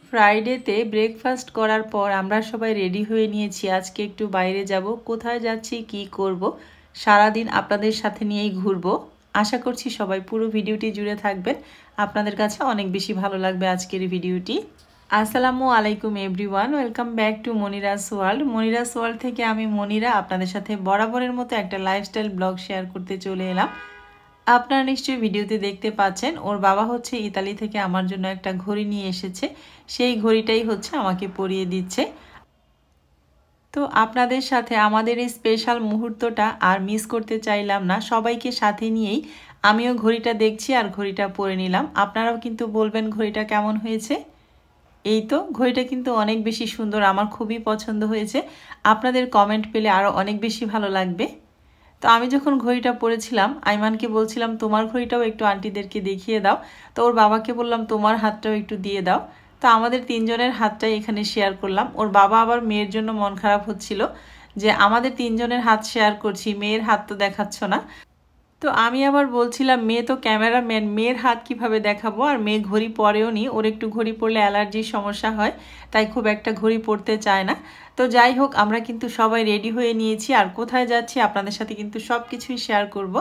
ফ্রাইডেতে breakfast করার পর আমরা সবাই রেডি হয়ে নিয়েছি। আজকে একটু বাইরে যাব। কোথায় যাচ্ছি, কি করব, সারাদিন আপনাদের সাথে নিয়েই ঘুরবো। আশা করছি সবাই পুরো ভিডিওটি জুড়ে থাকবেন। আপনাদের কাছে অনেক বেশি ভালো লাগবে আজকের ভিডিওটি। আসসালামু আলাইকুম everyone, welcome back to Monira's world. Monira's world থেকে আমি মনিরা আপনাদের সাথে বরাবরের মতো একটা লাইফস্টাইল ব্লগ শেয়ার করতে চলে এলাম। আপনারা নিশ্চয়ই ভিডিওতে দেখতে পাচ্ছেন ওর বাবা হচ্ছে ইতালি থেকে আমার জন্য একটা ঘড়ি নিয়ে এসেছে। সেই ঘড়িটাই হচ্ছে আমাকে পরিয়ে দিচ্ছে। তো আপনাদের সাথে আমাদের এই স্পেশাল মুহূর্তটা আর মিস করতে চাইলাম না। সবাইকে সাথে নিয়েই আমিও ঘড়িটা দেখছি আর ঘড়িটা পরে নিলাম। আপনারাও কিন্তু বলবেন ঘড়িটা কেমন হয়েছে। এই তো ঘড়িটা কিন্তু অনেক বেশি সুন্দর, আমার খুবই পছন্দ হয়েছে। আপনাদের কমেন্ট পেলে আরও অনেক বেশি ভালো লাগবে। তো আমি যখন ঘড়িটা পরেছিলাম আইমানকে বলছিলাম তোমার ঘড়িটাও একটু আন্টিদেরকে দেখিয়ে দাও। তো ওর বাবাকে বললাম তোমার হাতটাও একটু দিয়ে দাও। তো আমাদের তিনজনের হাতটাই এখানে শেয়ার করলাম। ওর বাবা আবার মেয়ের জন্য মন খারাপ হচ্ছিল যে আমাদের তিনজনের হাত শেয়ার করছি, মেয়ের হাত তো দেখাচ্ছ না। তো আমি আবার বলছিলাম মেয়ে তো ক্যামেরাম্যান, মেয়ের হাত কিভাবে দেখাবো, আর মেয়ে ঘড়ি পরেও নি, ওর একটু ঘড়ি পরলে অ্যালার্জির সমস্যা হয়, তাই খুব একটা ঘড়ি পরতে চায় না। তো যাই হোক, আমরা কিন্তু সবাই রেডি হয়ে নিয়েছি আর কোথায় যাচ্ছি আপনাদের সাথে কিন্তু সব কিছুই শেয়ার করব।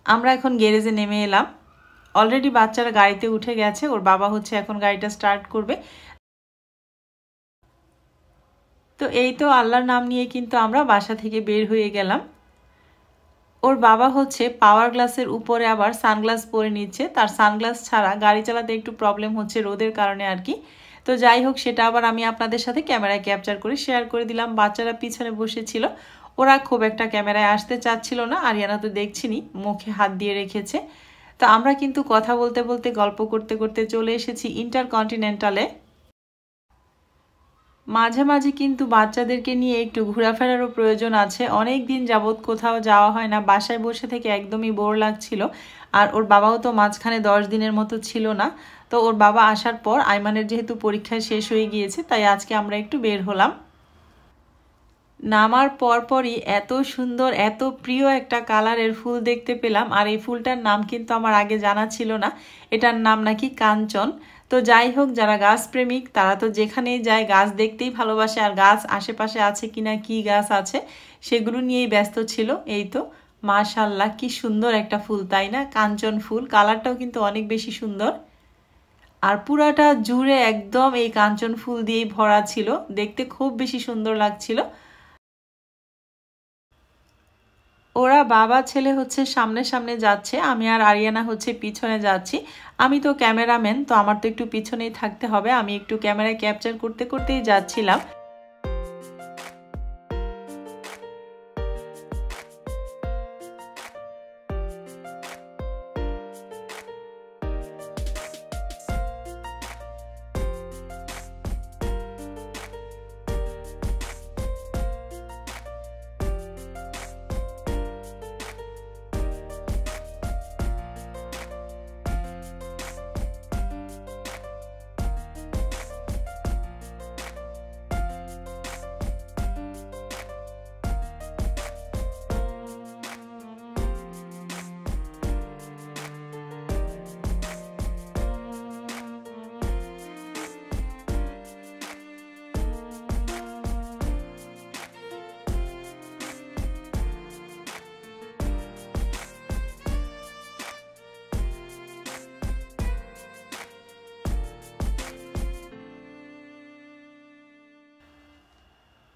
আমরা এখন গ্যারেজে নেমে এলাম। অলরেডি বাচ্চারা গাড়িতে উঠে গেছে, ওর বাবা হচ্ছে এখন গাড়িটা স্টার্ট করবে। তো এই তো আল্লাহর নাম নিয়ে কিন্তু আমরা বাসা থেকে বের হয়ে গেলাম। ওর বাবা হচ্ছে পাওয়ার গ্লাসের উপরে আবার সানগ্লাস পরে নিচ্ছে, তার সানগ্লাস ছাড়া গাড়ি চালাতে একটু প্রবলেম হচ্ছে রোদের কারণে আর কি। তো যাই হোক, সেটা আবার আমি আপনাদের সাথে ক্যামেরায় ক্যাপচার করে শেয়ার করে দিলাম। বাচ্চারা পিছনে বসেছিল, ওরা খুব একটা ক্যামেরায় আসতে চাচ্ছিল না। আরিয়ানা তো দেখছিনি, মুখে হাত দিয়ে রেখেছে। তো আমরা কিন্তু কথা বলতে বলতে গল্প করতে করতে চলে এসেছি ইন্টারকন্টিনেন্টালে। মাঝে মাঝে কিন্তু বাচ্চাদেরকে নিয়ে একটু ঘোরাফেরারও প্রয়োজন আছে। অনেক দিন যাবৎ কোথাও যাওয়া হয় না, বাসায় বসে থেকে একদমই বোর লাগছিল। আর ওর বাবাও তো মাঝখানে 10 দিনের মতো ছিল না। তো ওর বাবা আসার পর আইমানের যেহেতু পরীক্ষা শেষ হয়ে গিয়েছে, তাই আজকে আমরা একটু বের হলাম। নামার পরপরই এত সুন্দর, এত প্রিয় একটা কালারের ফুল দেখতে পেলাম। আর এই ফুলটার নাম কিন্তু আমার আগে জানা ছিল না, এটার নাম নাকি কাঞ্চন। তো যাই হোক, যারা গাছ প্রেমিক তারা তো যেখানেই যায় গাছ দেখতেই ভালোবাসে, আর গাছ আশেপাশে আছে কিনা, কি গাছ আছে সেগুলো নিয়েই ব্যস্ত ছিল। এই তো মাশাআল্লাহ, কি সুন্দর একটা ফুল, তাই না? কাঞ্চন ফুল, কালারটাও কিন্তু অনেক বেশি সুন্দর। আর পুরাটা জুড়ে একদম এই কাঞ্চন ফুল দিয়েই ভরা ছিল, দেখতে খুব বেশি সুন্দর লাগছিল। ওরা বাবা ছেলে হচ্ছে সামনে সামনে যাচ্ছে, আমি আর আরিয়ানা হচ্ছে পিছনে যাচ্ছি। আমি তো ক্যামেরাম্যান, তো আমার তো একটু পিছনেই থাকতে হবে। আমি একটু ক্যামেরায় ক্যাপচার করতে করতেই যাচ্ছিলাম।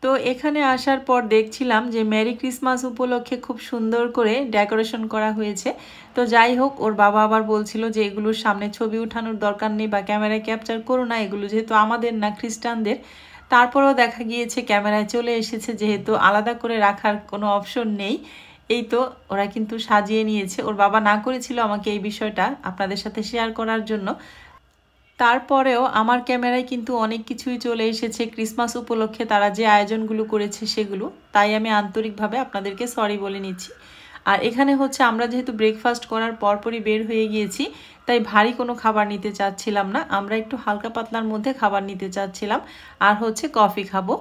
তো এখানে আসার পর দেখছিলাম যে মেরি ক্রিসমাস উপলক্ষে খুব সুন্দর করে ডেকোরেশন করা হয়েছে। তো যাই হোক, ওর বাবা আবার বলছিল যে এগুলোর সামনে ছবি উঠানোর দরকার নেই বা ক্যামেরায় ক্যাপচার করো না, এগুলো যেহেতু আমাদের না, খ্রিস্টানদের। তারপরেও দেখা গিয়েছে ক্যামেরায় চলে এসেছে, যেহেতু আলাদা করে রাখার কোনো অপশন নেই। এই তো ওরা কিন্তু সাজিয়ে নিয়েছে। ওর বাবা না করেছিল আমাকে এই বিষয়টা আপনাদের সাথে শেয়ার করার জন্য। তারপরেও আমার ক্যামেরায় কিন্তু অনেক কিছুই চলে এসেছে ক্রিসমাস উপলক্ষে, তারা যে আয়োজনগুলো করেছে সেগুলো। তাই আমি আন্তরিকভাবে আপনাদেরকে সরি বলে নিচ্ছি। আর এখানে হচ্ছে আমরা যেহেতু ব্রেকফাস্ট করার পরপরই বের হয়ে গিয়েছি, তাই ভারী কোনো খাবার নিতে চাচ্ছিলাম না। আমরা একটু হালকা পাতলার মধ্যে খাবার নিতে চাচ্ছিলাম, আর হচ্ছে কফি খাবো।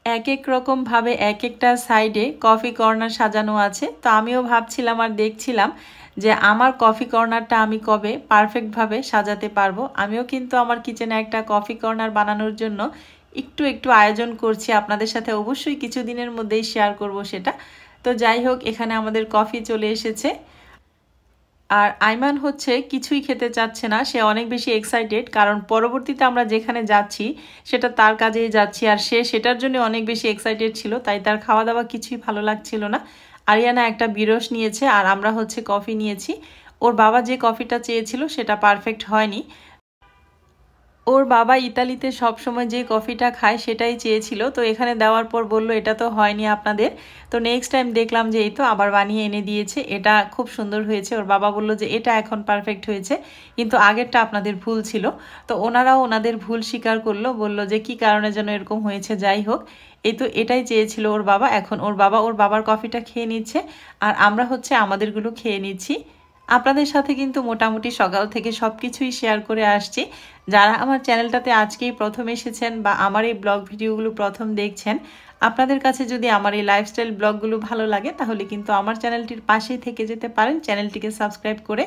এক এক রকমভাবে এক একটা সাইডে কফি কর্নার সাজানো আছে। তো আমিও ভাবছিলাম আর দেখছিলাম যে আমার কফি কর্নারটা আমি কবে পারফেক্টভাবে সাজাতে পারবো। আমিও কিন্তু আমার কিচেনে একটা কফি কর্নার বানানোর জন্য একটু আয়োজন করছি, আপনাদের সাথে অবশ্যই কিছুদিনের মধ্যেই শেয়ার করব সেটা। তো যাই হোক, এখানে আমাদের কফি চলে এসেছে। আর আইমান হচ্ছে কিছুই খেতে চাচ্ছে না, সে অনেক বেশি এক্সাইটেড, কারণ পরবর্তীতে আমরা যেখানে যাচ্ছি সেটা তার কাজেই যাচ্ছি, আর সে সেটার জন্য অনেক বেশি এক্সাইটেড ছিল, তাই তার খাওয়া দাওয়া কিছুই ভালো লাগছিল না। আরিয়ানা একটা বিরস নিয়েছে আর আমরা হচ্ছে কফি নিয়েছি। ওর বাবা যে কফিটা চেয়েছিল সেটা পারফেক্ট হয়নি। ওর বাবা ইতালিতে সব সময় যে কফিটা খায় সেটাই চেয়েছিল, তো এখানে দেওয়ার পর বলল এটা তো হয়নি আপনাদের। তো নেক্সট টাইম দেখলাম যে এই তো আবার বানিয়ে এনে দিয়েছে, এটা খুব সুন্দর হয়েছে। ওর বাবা বলল যে এটা এখন পারফেক্ট হয়েছে, কিন্তু আগেরটা আপনাদের ভুল ছিল। তো ওনারাও ওনাদের ভুল স্বীকার করলো, বলল যে কি কারণে যেন এরকম হয়েছে। যাই হোক, এই তো এটাই চেয়েছিল ওর বাবা। এখন ওর বাবার কফিটা খেয়ে নিচ্ছে আর আমরা হচ্ছে আমাদেরগুলো খেয়ে নিচ্ছি। আপনাদের সাথে কিন্তু মোটামুটি সকাল থেকে সব কিছুই শেয়ার করে আসছি। যারা আমার চ্যানেলটাতে আজকেই প্রথম এসেছেন বা আমার এই ব্লগ ভিডিওগুলো প্রথম দেখছেন, আপনাদের কাছে যদি আমার এই লাইফস্টাইল ব্লগগুলো ভালো লাগে তাহলে কিন্তু আমার চ্যানেলটির পাশেই থেকে যেতে পারেন, চ্যানেলটিকে সাবস্ক্রাইব করে।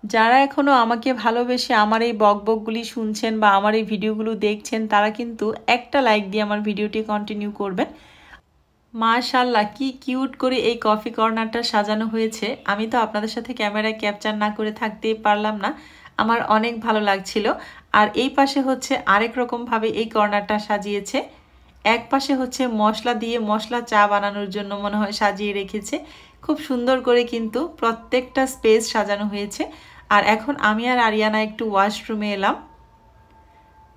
যারা এখনও আমাকে ভালোবেসে আমার এই বকবকগুলি শুনছেন বা আমার এই ভিডিওগুলো দেখছেন, তারা কিন্তু একটা লাইক দিয়ে আমার ভিডিওটি কন্টিনিউ করবেন। মাশাআল্লাহ, কি কিউট করে এই কফি কর্নারটা সাজানো হয়েছে। আমি তো আপনাদের সাথে ক্যামেরায় ক্যাপচার না করে থাকতেই পারলাম না, আমার অনেক ভালো লাগছিল। আর এই পাশে হচ্ছে আরেক রকমভাবে এই কর্নারটা সাজিয়েছে। এক পাশে হচ্ছে মশলা দিয়ে মশলা চা বানানোর জন্য মনে হয় সাজিয়ে রেখেছে। খুব সুন্দর করে কিন্তু প্রত্যেকটা স্পেস সাজানো হয়েছে। আর এখন আমি আর আরিয়ানা একটু ওয়াশরুমে এলাম।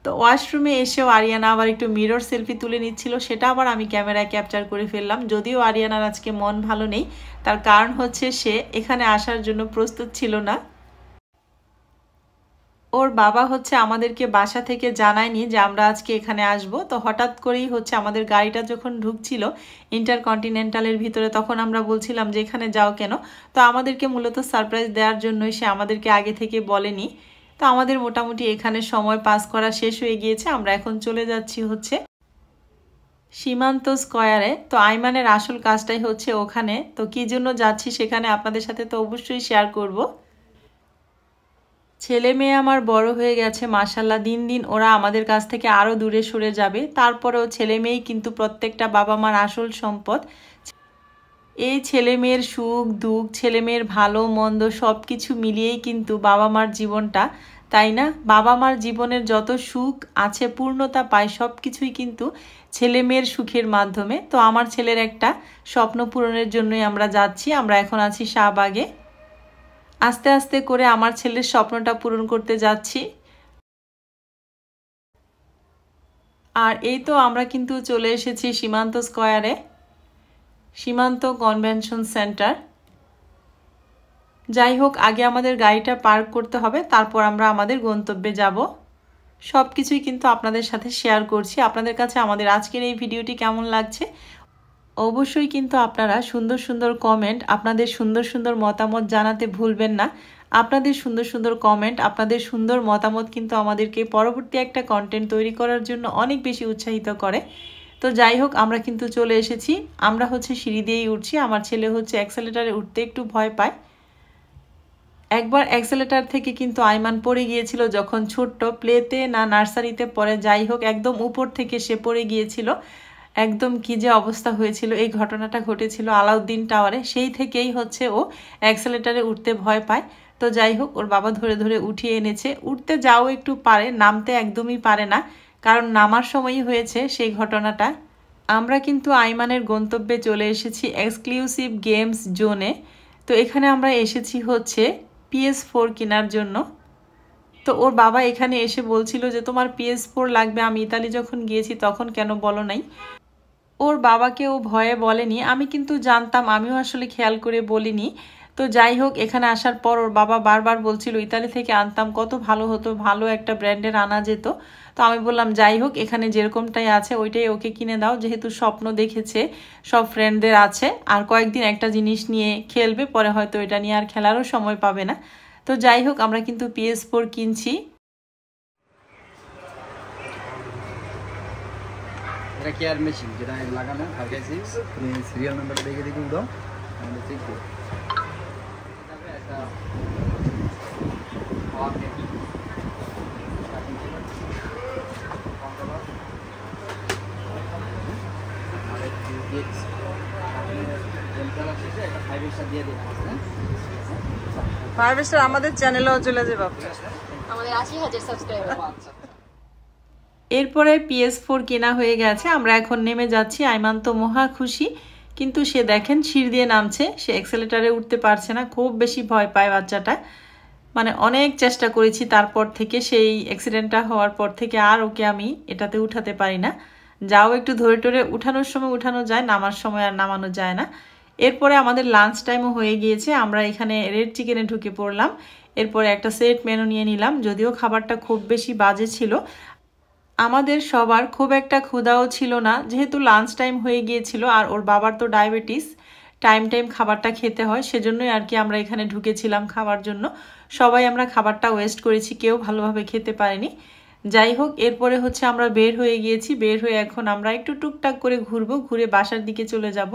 তো ওয়াশরুমে এসেও আরিয়ানা আবার একটু মিরর সেলফি তুলে নিচ্ছিল, সেটা আবার আমি ক্যামেরায় ক্যাপচার করে ফেললাম। যদিও আরিয়ানার আজকে মন ভালো নেই, তার কারণ হচ্ছে সে এখানে আসার জন্য প্রস্তুত ছিল না। ওর বাবা হচ্ছে আমাদেরকে বাসা থেকে জানায়নি যে আমরা আজকে এখানে আসব। তো হঠাৎ করেই হচ্ছে আমাদের গাড়িটা যখন ঢুকছিল ইন্টারকন্টিনেন্টালের ভিতরে, তখন আমরা বলছিলাম যে এখানে যাও কেন। তো আমাদেরকে মূলত সারপ্রাইজ দেওয়ার জন্যই সে আমাদেরকে আগে থেকে বলেনি। তো আমাদের মোটামুটি এখানে সময় পাস করা শেষ হয়ে গিয়েছে, আমরা এখন চলে যাচ্ছি হচ্ছে সীমান্ত স্কয়ারে। তো আইমানের আসল কাজটাই হচ্ছে ওখানে, তো কি জন্য যাচ্ছি সেখানে আপনাদের সাথে তো অবশ্যই শেয়ার করব। ছেলে মেয়ে আমার বড় হয়ে গেছে মাশাআল্লাহ, দিন দিন ওরা আমাদের কাছ থেকে আরও দূরে সরে যাবে। তারপরেও ছেলে মেয়েই কিন্তু প্রত্যেকটা বাবা মার আসল সম্পদ। এই ছেলে মেয়ের সুখ দুঃখ, ছেলে মেয়ের ভালো মন্দ সব কিছু মিলিয়েই কিন্তু বাবা মার জীবনটা, তাই না? বাবা মার জীবনের যত সুখ আছে, পূর্ণতা পায় সব কিছুই কিন্তু ছেলে মেয়ের সুখের মাধ্যমে। তো আমার ছেলের একটা স্বপ্ন পূরণের জন্যই আমরা যাচ্ছি। আমরা এখন আছি শাহবাগে, আস্তে আস্তে করে আমার ছেলের স্বপ্নটা পূরণ করতে যাচ্ছি। আর এই তো আমরা কিন্তু চলে এসেছি সীমান্ত স্কয়ারে, সীমান্ত কনভেনশন সেন্টার। যাই হোক, আগে আমাদের গাড়িটা পার্ক করতে হবে, তারপর আমরা আমাদের গন্তব্যে যাব। সব কিছুই কিন্তু আপনাদের সাথে শেয়ার করছি। আপনাদের কাছে আমাদের আজকের এই ভিডিওটি কেমন লাগছে অবশ্যই কিন্তু আপনারা সুন্দর সুন্দর কমেন্ট, আপনাদের সুন্দর সুন্দর মতামত জানাতে ভুলবেন না। আপনাদের সুন্দর সুন্দর কমেন্ট, আপনাদের সুন্দর মতামত কিন্তু আমাদেরকে পরবর্তী একটা কন্টেন্ট তৈরি করার জন্য অনেক বেশি উৎসাহিত করে। তো যাই হোক, আমরা কিন্তু চলে এসেছি। আমরা হচ্ছে সিঁড়ি দিয়েই উঠছি, আমার ছেলে হচ্ছে অ্যাক্সেলেটারে উঠতে একটু ভয় পায়। একবার অ্যাক্সেলেটার থেকে কিন্তু আইমান পড়ে গিয়েছিল যখন ছোট্ট, প্লেতে না নার্সারিতে পড়ে, যাই হোক একদম উপর থেকে সে পড়ে গিয়েছিল। একদম কি যে অবস্থা হয়েছিল। এই ঘটনাটা ঘটেছিল আলাউদ্দিন টাওয়ারে, সেই থেকেই হচ্ছে ও অ্যাক্সেলেটারে উঠতে ভয় পায়। তো যাই হোক, ওর বাবা ধরে ধরে উঠিয়ে এনেছে। উঠতে যাও একটু পারে, নামতে একদমই পারে না, কারণ নামার সময়ই হয়েছে সেই ঘটনাটা। আমরা কিন্তু আইমানের গন্তব্যে চলে এসেছি এক্সক্লুসিভ গেমস জোনে। তো এখানে আমরা এসেছি হচ্ছে PS4 কেনার জন্য। তো ওর বাবা এখানে এসে বলছিল যে তোমার PS4 লাগবে, আমি ইতালি যখন গিয়েছি তখন কেন বলো নাই। ওর বাবাকে ও ভয়ে বলেনি, আমি কিন্তু জানতাম, আমিও আসলে খেয়াল করে বলিনি। তো যাই হোক, এখানে আসার পর ওর বাবা বারবার বলছিল ইতালি থেকে আনতাম কত ভালো হতো, ভালো একটা ব্র্যান্ডের আনা যেত। তো আমি বললাম যাই হোক, এখানে যেরকমটাই আছে ওইটাই ওকে কিনে দাও, যেহেতু স্বপ্ন দেখেছে, সব ফ্রেন্ডদের আছে, আর কয়েকদিন একটা জিনিস নিয়ে খেলবে, পরে হয়তো এটা নিয়ে আর খেলারও সময় পাবে না। তো যাই হোক, আমরা কিন্তু PS4 কিনছি। এটা কেয়ার মেশিন যেটা লাগানো আর গেছি সিরিয়াল নাম্বার দেখে দেখে দাও, আমরা চেক করব। ফাইভ-স্টার আমাদের চ্যানেলেও চলে যাবে আমাদের 80,000 সাবস্ক্রাইবার। এরপরে PS4 কেনা হয়ে গেছে, আমরা এখন নেমে যাচ্ছি। আইমান তো মহা খুশি, কিন্তু সে দেখেন সিঁড়ি দিয়ে নামছে, সে এক্সেলেটারে উঠতে পারছে না, খুব বেশি ভয় পায় বাচ্চাটা। মানে অনেক চেষ্টা করেছি তারপর থেকে, সেই অ্যাক্সিডেন্টটা হওয়ার পর থেকে আর ওকে আমি এটাতে উঠাতে পারি না। যাও একটু ধরে টরে উঠানোর সময় উঠানো যায়, নামার সময় আর নামানো যায় না। এরপরে আমাদের লাঞ্চ টাইমও হয়ে গিয়েছে, আমরা এখানে রেড চিকেনে ঢুকে পড়লাম। এরপরে একটা সেট মেনু নিয়ে নিলাম, যদিও খাবারটা খুব বেশি বাজে ছিল। আমাদের সবার খুব একটা ক্ষুধাও ছিল না, যেহেতু লাঞ্চ টাইম হয়ে গিয়েছিল, আর ওর বাবার তো ডায়াবেটিস, টাইম টাইম খাবারটা খেতে হয়, সেজন্যই আর কি আমরা এখানে ঢুকেছিলাম খাওয়ার জন্য। সবাই আমরা খাবারটা ওয়েস্ট করেছি, কেউ ভালোভাবে খেতে পারেনি। যাই হোক, এরপরে হচ্ছে আমরা বের হয়ে গিয়েছি, বের হয়ে এখন আমরা একটু টুকটাক করে ঘুরবো, ঘুরে বাসার দিকে চলে যাব।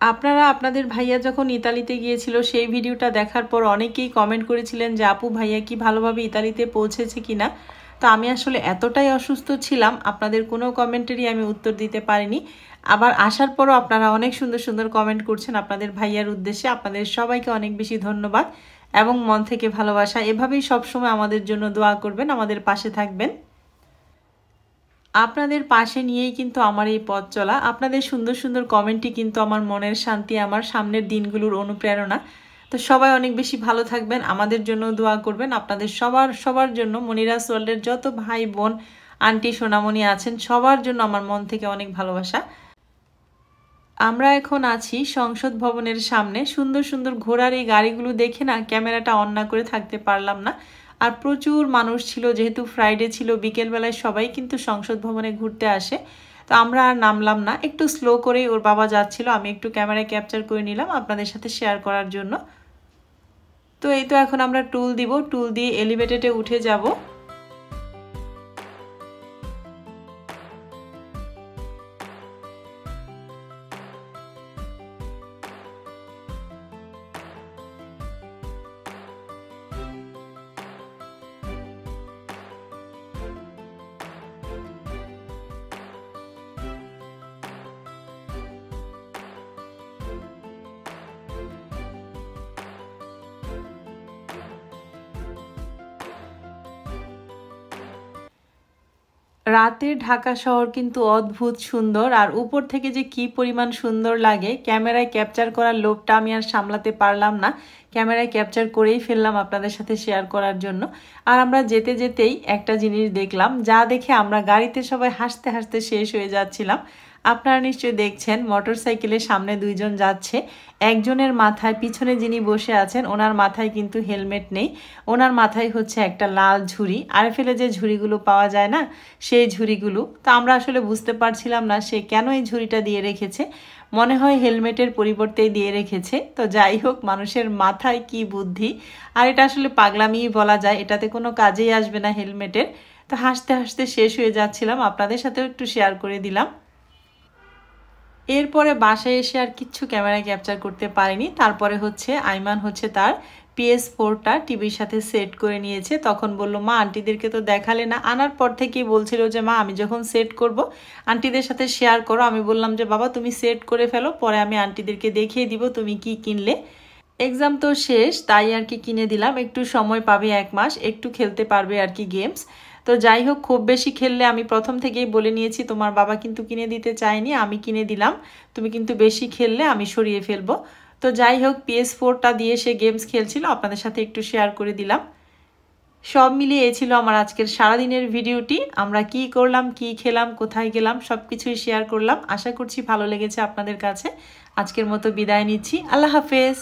আপনারা আপনাদের ভাইয়া যখন ইতালিতে গিয়েছিল সেই ভিডিওটা দেখার পর অনেকেই কমেন্ট করেছিলেন যে আপু ভাইয়া কি ভালোভাবে ইতালিতে পৌঁছেছে কিনা। তো আমি আসলে এতটাই অসুস্থ ছিলাম, আপনাদের কোনো কমেন্টেরই আমি উত্তর দিতে পারিনি। আবার আসার পরও আপনারা অনেক সুন্দর সুন্দর কমেন্ট করছেন আপনাদের ভাইয়ার উদ্দেশ্যে, আপনাদের সবাইকে অনেক বেশি ধন্যবাদ এবং মন থেকে ভালোবাসা। এভাবেই সবসময় আমাদের জন্য দোয়া করবেন, আমাদের পাশে থাকবেন। আপনাদের পাশে নিয়েই কিন্তু আমার এই পথ চলা, আপনাদের সুন্দর সুন্দর কমেন্টই কিন্তু আমার মনের শান্তি, আমার সামনের দিনগুলোর অনুপ্রেরণা। তো সবাই অনেক বেশি ভালো থাকবেন, আমাদের জন্য দোয়া করবেন, আপনাদের সবার জন্য, মনিরাস ওয়ার্ল্ডের যত ভাই বোন আন্টি সোনামণি আছেন সবার জন্য আমার মন থেকে অনেক ভালোবাসা। আমরা এখন আছি সংসদ ভবনের সামনে, সুন্দর সুন্দর ঘোড়ার এই গাড়িগুলো দেখে না ক্যামেরাটা অন না করে থাকতে পারলাম না। আর প্রচুর মানুষ ছিল, যেহেতু ফ্রাইডে ছিল, বিকেলবেলায় সবাই কিন্তু সংসদ ভবনে ঘুরতে আসে। তো আমরা আর নামলাম না, একটু স্লো করে ওর বাবা যাচ্ছিল, আমি একটু ক্যামেরায় ক্যাপচার করে নিলাম আপনাদের সাথে শেয়ার করার জন্য। তো এই তো এখন আমরা টুল দিব, টুল দিয়ে এলিভেটেডে উঠে যাব। রাতে ঢাকা শহর কিন্তু অদ্ভুত সুন্দর, আর উপর থেকে যে কি পরিমাণ সুন্দর লাগে, ক্যামেরায় ক্যাপচার করার লোভটা আমি আর সামলাতে পারলাম না, ক্যামেরায় ক্যাপচার করেই ফেললাম আপনাদের সাথে শেয়ার করার জন্য। আর আমরা যেতে যেতেই একটা জিনিস দেখলাম, যা দেখে আমরা গাড়িতে সবাই হাসতে হাসতে শেষ হয়ে যাচ্ছিলাম। আপনারা নিশ্চয়ই দেখছেন মোটরসাইকেলের সামনে দুইজন যাচ্ছে, একজনের মাথায়, পিছনে যিনি বসে আছেন ওনার মাথায় কিন্তু হেলমেট নেই, ওনার মাথায় হচ্ছে একটা লাল ঝুড়ি, আর ফেলে যে ঝুড়িগুলো পাওয়া যায় না সেই ঝুড়িগুলো। তো আমরা আসলে বুঝতে পারছিলাম না সে কেন এই ঝুড়িটা দিয়ে রেখেছে, মনে হয় হেলমেটের পরিবর্তেই দিয়ে রেখেছে। তো যাই হোক, মানুষের মাথায় কি বুদ্ধি, আর এটা আসলে পাগলামিই বলা যায়, এটাতে কোনো কাজেই আসবে না হেলমেটের। তো হাসতে হাসতে শেষ হয়ে যাচ্ছিলাম, আপনাদের সাথেও একটু শেয়ার করে দিলাম। এরপরে বাসায় এসে আর কিচ্ছু ক্যামেরায় ক্যাপচার করতে পারিনি। তারপরে হচ্ছে আইমান হচ্ছে তার PS4টা টিভির সাথে সেট করে নিয়েছে। তখন বলল, মা আন্টিদেরকে তো দেখালে না। আনার পর থেকেই বলছিল যে মা আমি যখন সেট করব আন্টিদের সাথে শেয়ার করো। আমি বললাম যে বাবা তুমি সেট করে ফেলো, পরে আমি আন্টিদেরকে দেখিয়ে দিব তুমি কি কিনলে। এক্সাম তো শেষ, তাই আর কি কিনে দিলাম, একটু সময় পাবে 1 মাস, একটু খেলতে পারবে আর কি গেমস। তো যাই হোক, খুব বেশি খেললে, আমি প্রথম থেকেই বলে নিয়েছি তোমার বাবা কিন্তু কিনে দিতে চায়নি, আমি কিনে দিলাম, তুমি কিন্তু বেশি খেললে আমি সরিয়ে ফেলবো। তো যাই হোক, PS4টা দিয়ে সে গেমস খেলছিল, আপনাদের সাথে একটু শেয়ার করে দিলাম। সব মিলিয়ে এই ছিল আমার আজকের সারাদিনের ভিডিওটি। আমরা কি করলাম, কি খেলাম, কোথায় গেলাম, সব কিছুই শেয়ার করলাম। আশা করছি ভালো লেগেছে আপনাদের কাছে। আজকের মতো বিদায় নিচ্ছি, আল্লাহ হাফেজ।